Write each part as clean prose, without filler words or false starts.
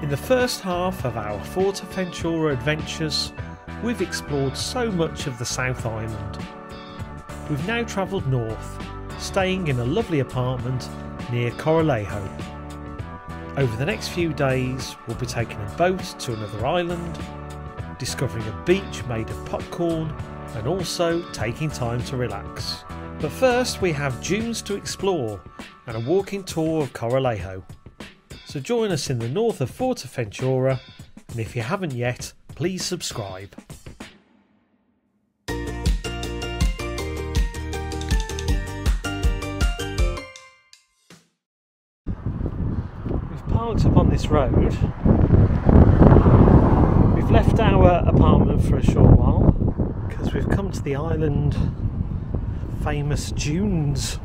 In the first half of our Fuerteventura adventures, we've explored so much of the South Island. We've now travelled north, staying in a lovely apartment near Corralejo. Over the next few days, we'll be taking a boat to another island, discovering a beach made of popcorn, and also taking time to relax. But first, we have dunes to explore and a walking tour of Corralejo. So join us in the north of Fuerteventura, and if you haven't yet, please subscribe. We've parked up on this road. We've left our apartment for a short while because we've come to the island famous dunes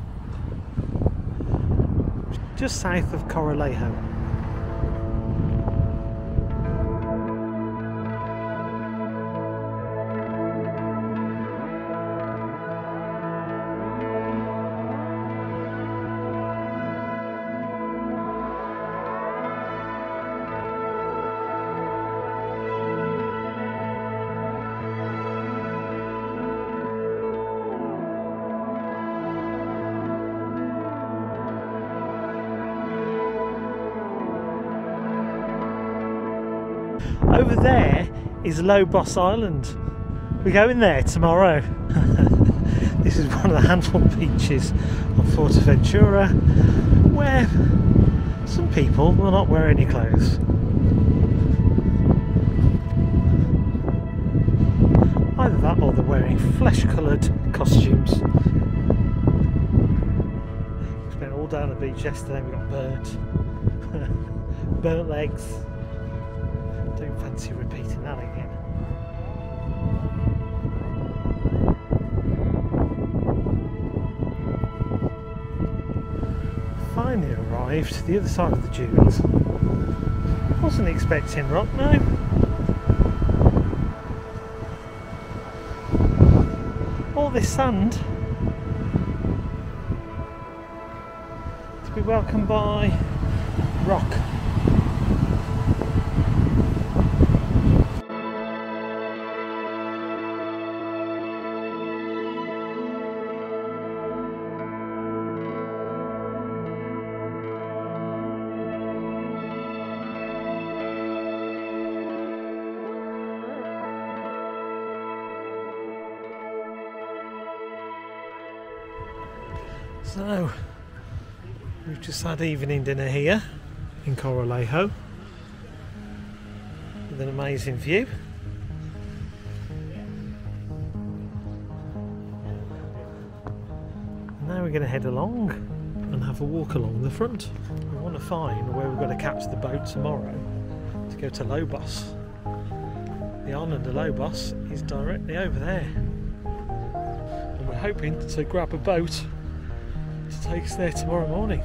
just south of Corralejo. Over there is Lobos Island. We're going there tomorrow. This is one of the handful of beaches on Fuerteventura where some people will not wear any clothes. Either that or they're wearing flesh-coloured costumes. We spent all day on the beach yesterday, we got burnt. Burnt legs. Don't fancy repeating that again. Finally arrived to the other side of the dunes. Wasn't expecting rock, no. All this sand to be welcomed by rock. So, we've just had evening dinner here in Corralejo with an amazing view. And now we're going to head along and have a walk along the front. We want to find where we're going to catch the boat tomorrow to go to Lobos. The island of Lobos is directly over there. And we're hoping to grab a boat to take us there tomorrow morning.